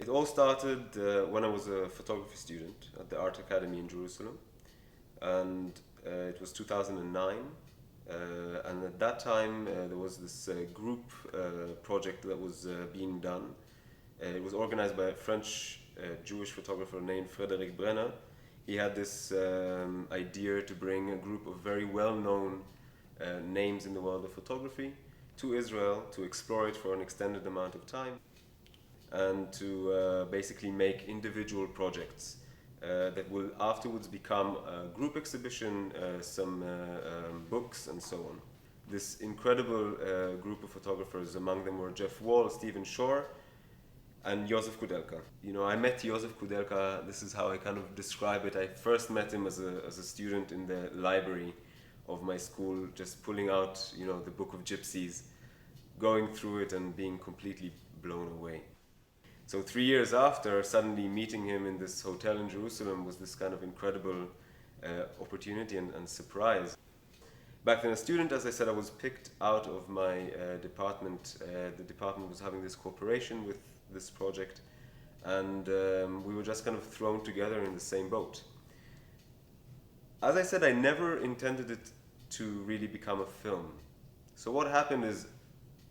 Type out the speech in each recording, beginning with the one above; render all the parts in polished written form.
It all started when I was a photography student at the Art Academy in Jerusalem, and it was 2009. And at that time, there was this group project that was being done. It was organized by a French Jewish photographer named Frédéric Brenner. He had this idea to bring a group of very well-known names in the world of photography to Israel to explore it for an extended amount of time, and to basically make individual projects that will afterwards become a group exhibition, some books, and so on. This incredible group of photographers, among them were Jeff Wall, Stephen Shore, and Josef Koudelka. You know, I met Josef Koudelka, this is how I kind of describe it. I first met him as a student in the library of my school, just pulling out, you know, the Book of Gypsies, going through it and being completely blown away. So 3 years after, suddenly meeting him in this hotel in Jerusalem was this kind of incredible opportunity and surprise. Back then, as a student, as I said, I was picked out of my department. The department was having this cooperation with this project, and we were just kind of thrown together in the same boat. As I said, I never intended it to really become a film. So what happened is,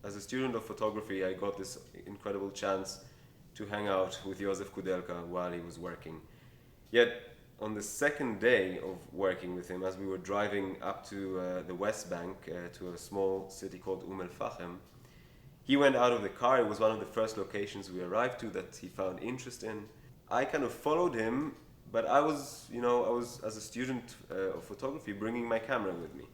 as a student of photography, I got this incredible chance to hang out with Josef Koudelka while he was working. Yet, on the second day of working with him, as we were driving up to the West Bank, to a small city called El-Fachem, he went out of the car. It was one of the first locations we arrived to that he found interest in. I kind of followed him, but I was, as a student of photography, bringing my camera with me.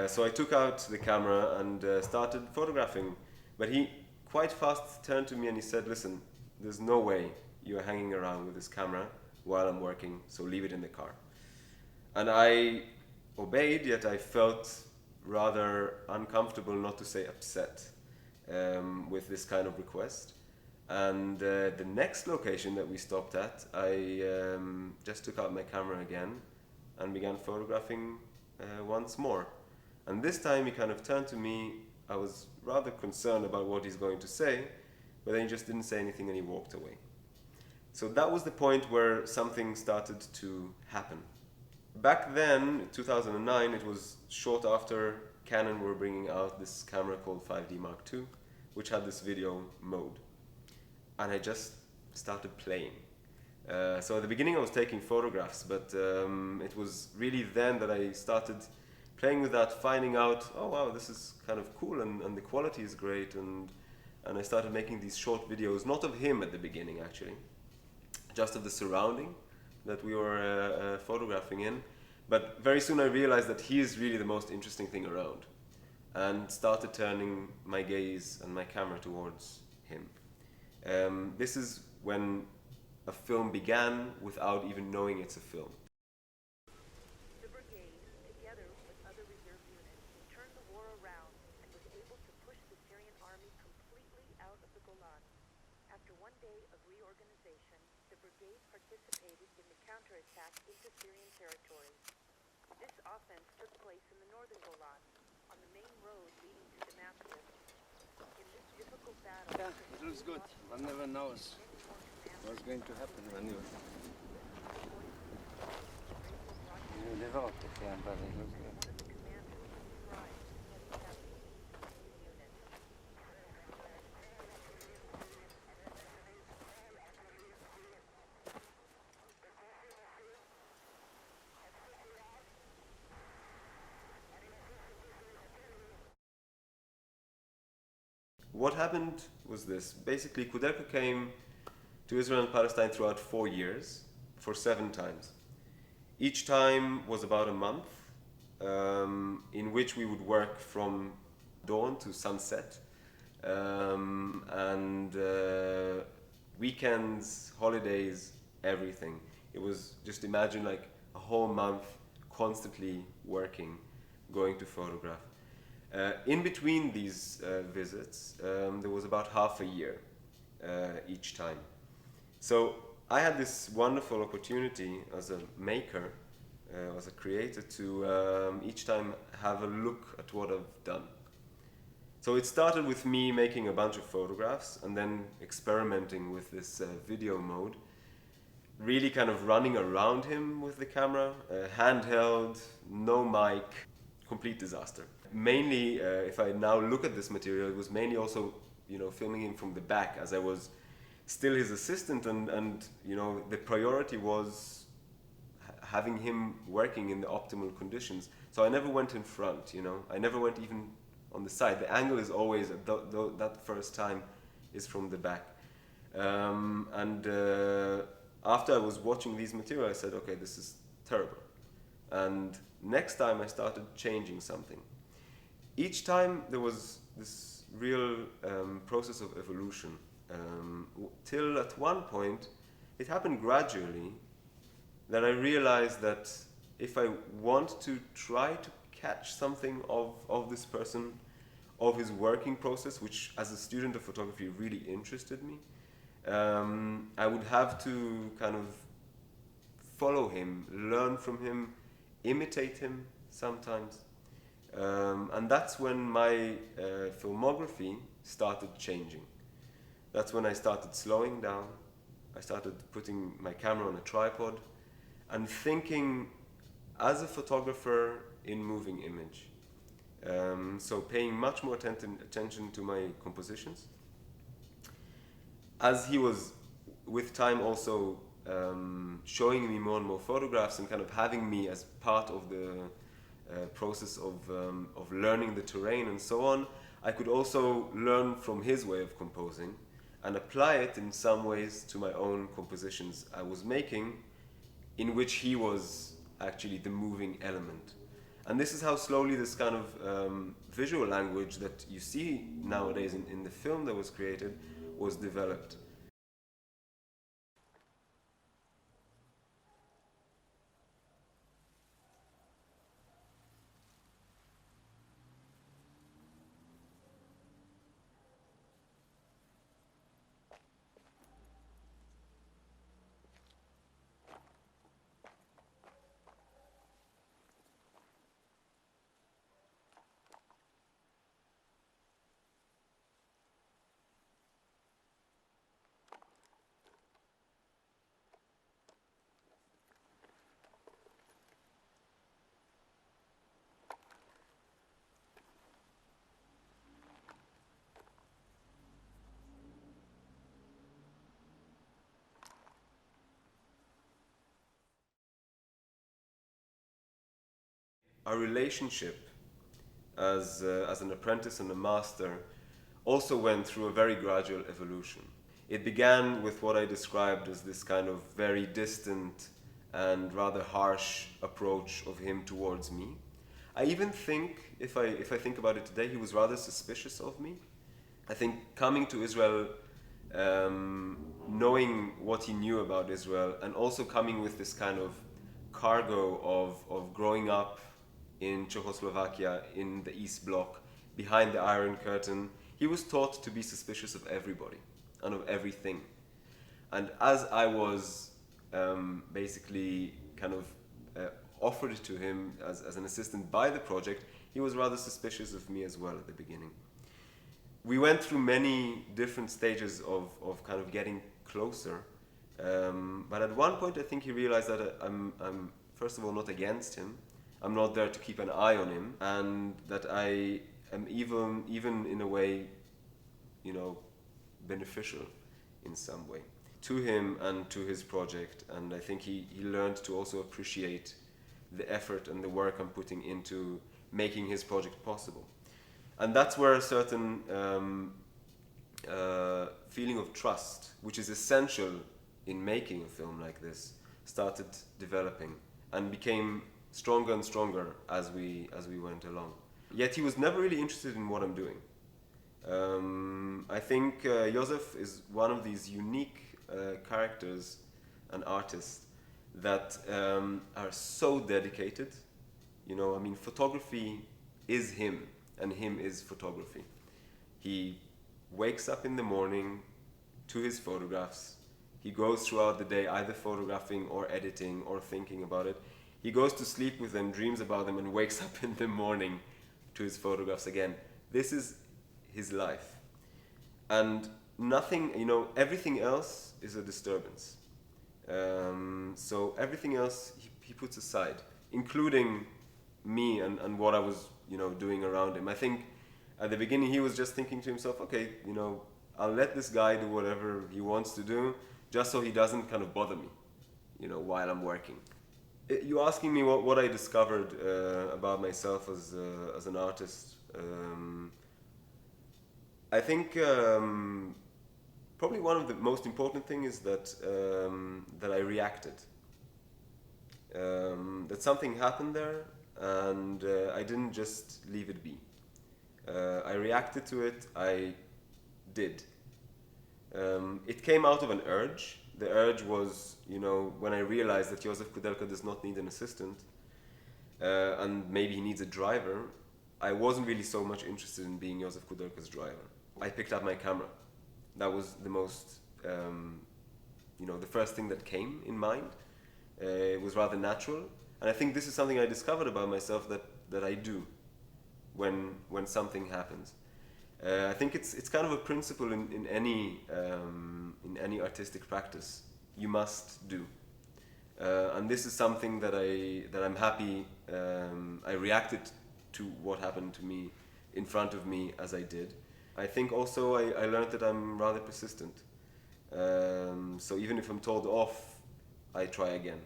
So I took out the camera and started photographing, but he quite fast turned to me and he said, "Listen, there's no way you're hanging around with this camera while I'm working, so leave it in the car." And I obeyed, yet I felt rather uncomfortable, not to say upset, with this kind of request. And the next location that we stopped at, I just took out my camera again and began photographing once more. And this time he kind of turned to me. I was rather concerned about what he's going to say, but then he just didn't say anything and he walked away. So that was the point where something started to happen. Back then, 2009, it was short after Canon were bringing out this camera called 5D Mark II, which had this video mode. And I just started playing. So at the beginning I was taking photographs, but it was really then that I started playing with that, finding out, oh wow, this is kind of cool, and the quality is great, and I started making these short videos, not of him at the beginning actually, just of the surrounding that we were photographing in. But very soon I realized that he is really the most interesting thing around, and started turning my gaze and my camera towards him. This is when a film began without even knowing it's a film. The brigade, together with other reserve units, turned the war around and was able to push the Syrian army completely out of the Golan. After one day of reorganization, the brigade participated in the counterattack into Syrian territory. This offense took place in the northern Golan, on the main road leading to Damascus. In this difficult battle, Yeah, it looks good. One never knows what's going to happen when you develop it, yeah, but it looks good. one of the commanders described heavy casualties unit. What happened was this. Basically, Koudelka came to Israel and Palestine throughout 4 years, for 7 times. Each time was about a month, in which we would work from dawn to sunset, and weekends, holidays, everything. It was, just imagine, like a whole month constantly working, going to photograph. In between these visits, there was about half a year each time. So I had this wonderful opportunity as a maker, as a creator, to each time have a look at what I've done. So it started with me making a bunch of photographs and then experimenting with this video mode, really kind of running around him with the camera, handheld, no mic, complete disaster. Mainly, if I now look at this material, it was mainly also, filming him from the back, as I was still his assistant, and the priority was having him working in the optimal conditions. So I never went in front, I never went even on the side. The angle is always, that first time, is from the back. After I was watching these materials, I said, okay, this is terrible. And next time I started changing something. Each time there was this real process of evolution. Till at one point, it happened gradually, that I realized that if I want to try to catch something of this person, of his working process, which as a student of photography really interested me, I would have to kind of follow him, learn from him, imitate him sometimes. And that's when my filmography started changing. That's when I started slowing down. I started putting my camera on a tripod and thinking as a photographer in moving image. So paying much more attention to my compositions. As he was, with time, also showing me more and more photographs and kind of having me as part of the process of learning the terrain and so on, I could also learn from his way of composing and apply it in some ways to my own compositions I was making, in which he was actually the moving element. And this is how slowly this kind of visual language that you see nowadays in the film that was created was developed. Our relationship as an apprentice and a master also went through a very gradual evolution. It began with what I described as this kind of very distant and rather harsh approach of him towards me. I even think, if I think about it today, he was rather suspicious of me. I think coming to Israel, knowing what he knew about Israel, and also coming with this kind of cargo of growing up in Czechoslovakia, in the East Bloc, behind the Iron Curtain, he was taught to be suspicious of everybody and of everything. And as I was basically kind of offered to him as an assistant by the project, he was rather suspicious of me as well at the beginning. We went through many different stages of kind of getting closer, but at one point I think he realized that I'm first of all not against him. I'm not there to keep an eye on him, and that I am even in a way, beneficial in some way to him and to his project. And I think he learned to also appreciate the effort and the work I'm putting into making his project possible. And that's where a certain feeling of trust, which is essential in making a film like this, started developing and became stronger and stronger as we went along. Yet he was never really interested in what I'm doing. I think Josef is one of these unique characters and artists that are so dedicated. Photography is him, and him is photography. He wakes up in the morning to his photographs. He goes throughout the day either photographing or editing or thinking about it. He goes to sleep with them, dreams about them, and wakes up in the morning to his photographs again. This is his life. And nothing, everything else is a disturbance. So everything else he puts aside, including me and what I was, doing around him. I think at the beginning he was just thinking to himself, okay, I'll let this guy do whatever he wants to do, just so he doesn't kind of bother me, while I'm working. You asking me what I discovered about myself as an artist. I think probably one of the most important things is that I reacted. That something happened there, and I didn't just leave it be. I reacted to it. I did. It came out of an urge. The urge was, when I realized that Josef Koudelka does not need an assistant, and maybe he needs a driver, I wasn't really so much interested in being Josef Koudelka's driver. I picked up my camera. That was the most, the first thing that came in mind. It was rather natural. And I think this is something I discovered about myself that I do when something happens. I think it's kind of a principle in any artistic practice. You must do, and this is something that I'm happy I reacted to what happened to me in front of me as I did. I think also I learned that I'm rather persistent. So even if I'm told off, I try again.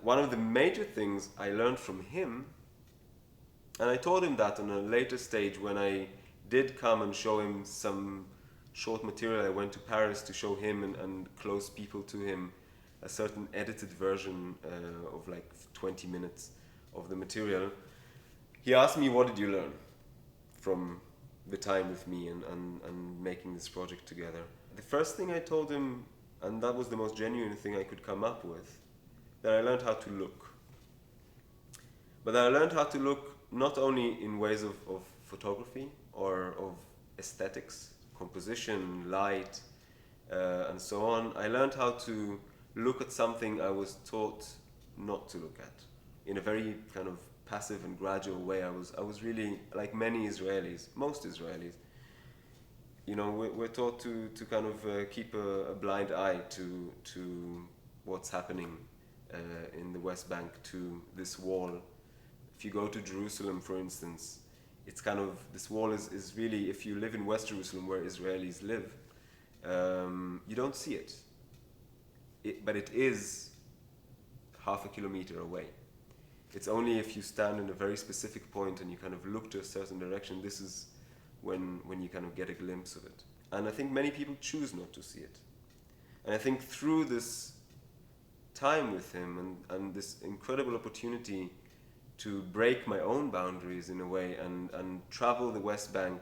One of the major things I learned from him, and I told him that on a later stage when I did come and show him some short material. I went to Paris to show him and close people to him a certain edited version of like 20 minutes of the material. He asked me, what did you learn from the time with me and making this project together? The first thing I told him, and that was the most genuine thing I could come up with, that I learned how to look. But I learned how to look not only in ways of photography or of aesthetics, composition, light, and so on. I learned how to look at something I was taught not to look at in a very kind of passive and gradual way. I was really, like many Israelis, most Israelis, we're taught to kind of keep a blind eye to what's happening in the West Bank, to this wall. If you go to Jerusalem, for instance, it's kind of, this wall is really, if you live in West Jerusalem where Israelis live, you don't see it. But it is half a kilometer away. It's only if you stand in a very specific point and you kind of look to a certain direction, this is when you kind of get a glimpse of it. And I think many people choose not to see it. And I think through this time with him and this incredible opportunity to break my own boundaries in a way and travel the West Bank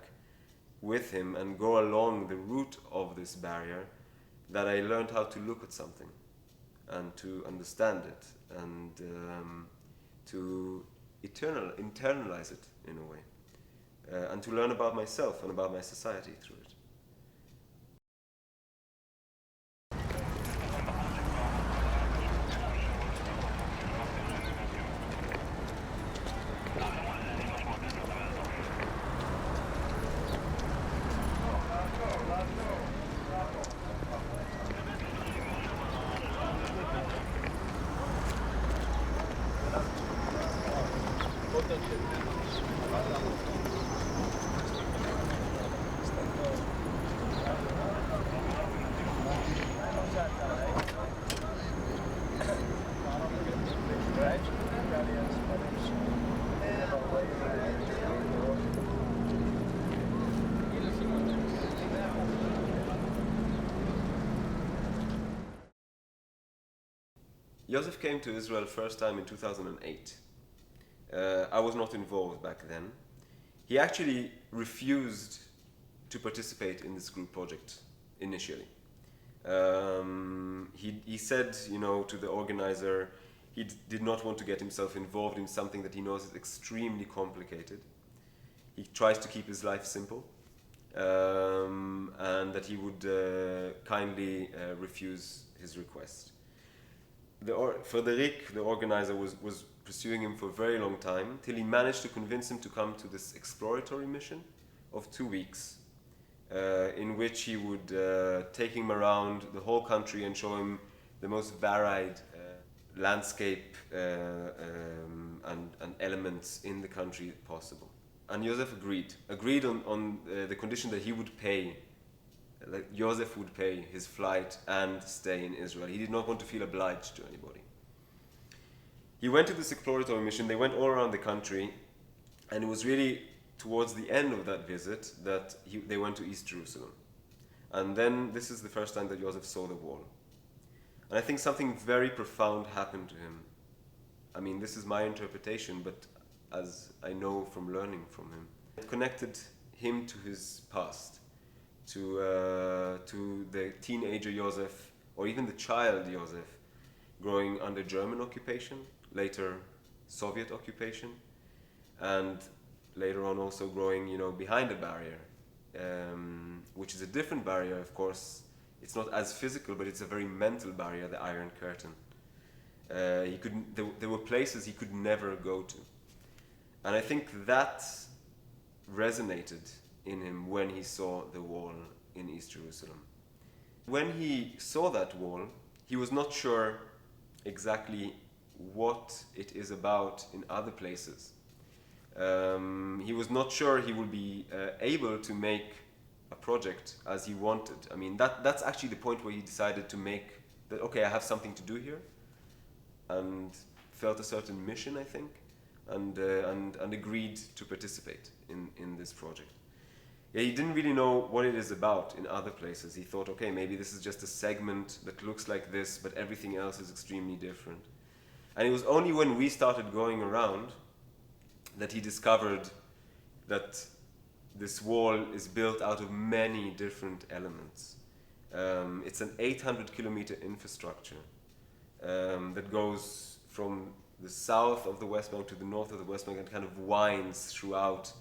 with him and go along the route of this barrier, that I learned how to look at something and to understand it and to internalize it in a way, and to learn about myself and about my society through it. Josef came to Israel first time in 2008. I was not involved back then. He actually refused to participate in this group project initially. He said, to the organizer, he did not want to get himself involved in something that he knows is extremely complicated. He tries to keep his life simple, and that he would kindly refuse his request. Frederic, the organizer, was pursuing him for a very long time, till he managed to convince him to come to this exploratory mission of 2 weeks, in which he would take him around the whole country and show him the most varied landscape and elements in the country possible. And Josef agreed on the condition that he would pay, like Josef would pay his flight and stay in Israel. He did not want to feel obliged to anybody. He went to this exploratory mission. They went all around the country, and it was really towards the end of that visit that they went to East Jerusalem. And then this is the first time that Josef saw the wall. And I think something very profound happened to him. I mean, this is my interpretation, but as I know from learning from him, it connected him to his past, to the teenager Josef, or even the child Josef, growing under German occupation, later Soviet occupation, and later on also growing, behind a barrier, which is a different barrier, of course. It's not as physical, but it's a very mental barrier, the Iron Curtain. There were places he could never go to. And I think that resonated in him when he saw the wall in East Jerusalem. When he saw that wall, he was not sure exactly what it is about in other places. He was not sure he would be able to make a project as he wanted. I mean, that's actually the point where he decided to make that, okay, I have something to do here, and felt a certain mission, I think, and agreed to participate in this project. Yeah, he didn't really know what it is about in other places. He thought, okay, maybe this is just a segment that looks like this, but everything else is extremely different. And it was only when we started going around that he discovered that this wall is built out of many different elements. It's an 800-kilometer infrastructure that goes from the south of the West Bank to the north of the West Bank and kind of winds throughout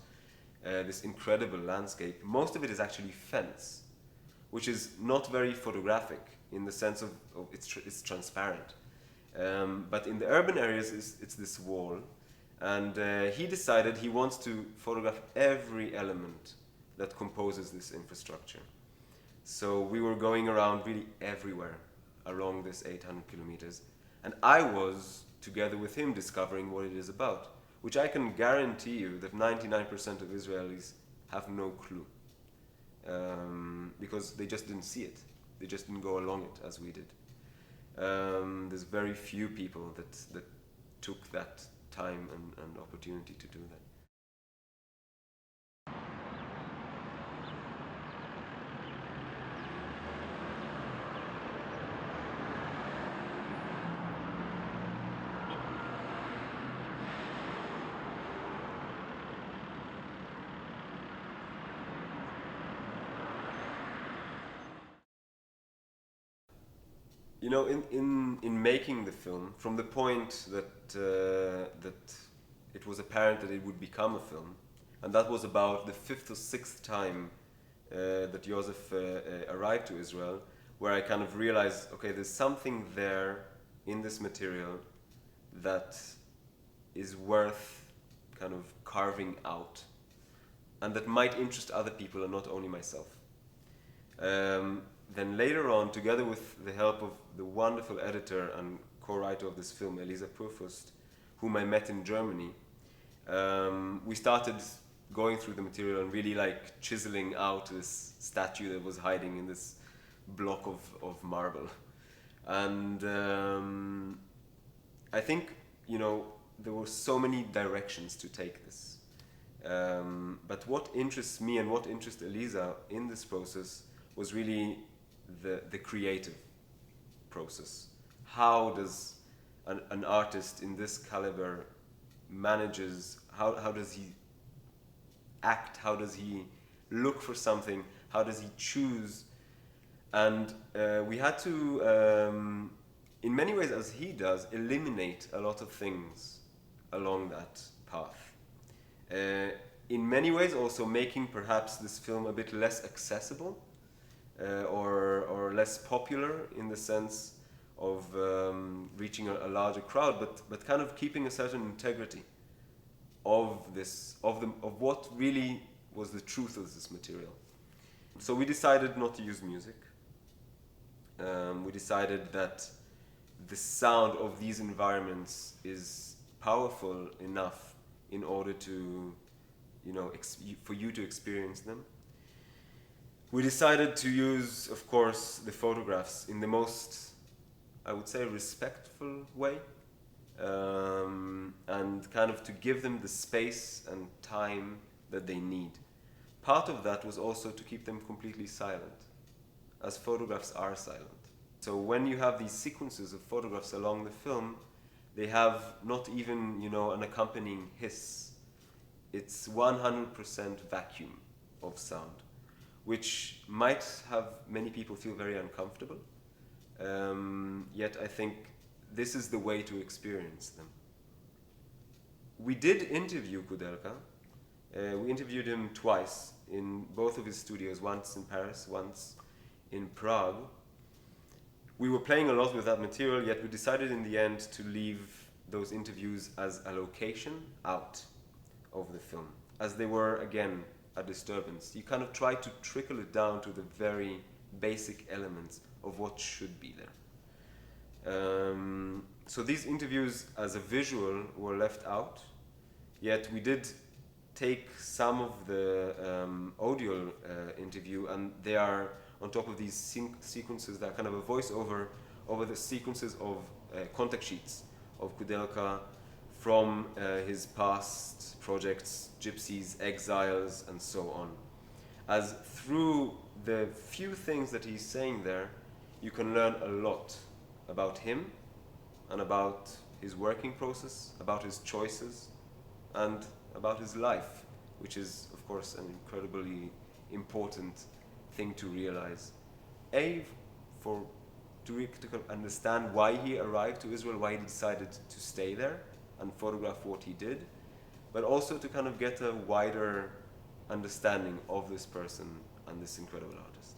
this incredible landscape. Most of it is actually fence, which is not very photographic in the sense of it's transparent. But in the urban areas, it's this wall. And he decided he wants to photograph every element that composes this infrastructure. So we were going around really everywhere along this 800 kilometers. And I was, together with him, discovering what it is about, which I can guarantee you that 99% of Israelis have no clue. Because they just didn't see it. They just didn't go along it as we did. There's very few people that took that time and opportunity to do that. In making the film, from the point that it was apparent that it would become a film, and that was about the 5th or 6th time that Josef arrived to Israel, where I kind of realized, okay, there's something there in this material that is worth kind of carving out, and that might interest other people and not only myself. Then later on, together with the help of the wonderful editor and co-writer of this film, Elisa Purfust, whom I met in Germany, we started going through the material and really like chiseling out this statue that was hiding in this block of marble. And I think, there were so many directions to take this. But what interests me and what interests Elisa in this process was really the creative process. How does an artist in this caliber manages, how does he act, how does he look for something, how does he choose? And we had to, in many ways as he does, eliminate a lot of things along that path. In many ways also making perhaps this film a bit less accessible, or less popular in the sense of reaching a larger crowd, but kind of keeping a certain integrity of what really was the truth of this material. So we decided not to use music. We decided that the sound of these environments is powerful enough in order to, for you to experience them. We decided to use, of course, the photographs in the most, I would say, respectful way, and kind of to give them the space and time that they need. Part of that was also to keep them completely silent, as photographs are silent. So when you have these sequences of photographs along the film, they have not even, an accompanying hiss. It's 100% vacuum of sound, which might have many people feel very uncomfortable. Yet I think this is the way to experience them. We did interview Koudelka. We interviewed him twice in both of his studios, once in Paris, once in Prague. We were playing a lot with that material, yet we decided in the end to leave those interviews as a location out of the film, as they were, again, a disturbance. You kind of try to trickle it down to the very basic elements of what should be there. So these interviews as a visual were left out, yet we did take some of the audio interview, and they are on top of these sequences that are kind of a voiceover over the sequences of contact sheets of Koudelka from his past projects, Gypsies, Exiles, and so on. As through the few things that he's saying there, you can learn a lot about him and about his working process, about his choices, and about his life, which is, of course, an incredibly important thing to realize. To understand why he arrived to Israel, why he decided to stay there and photograph what he did, but also to kind of get a wider understanding of this person and this incredible artist.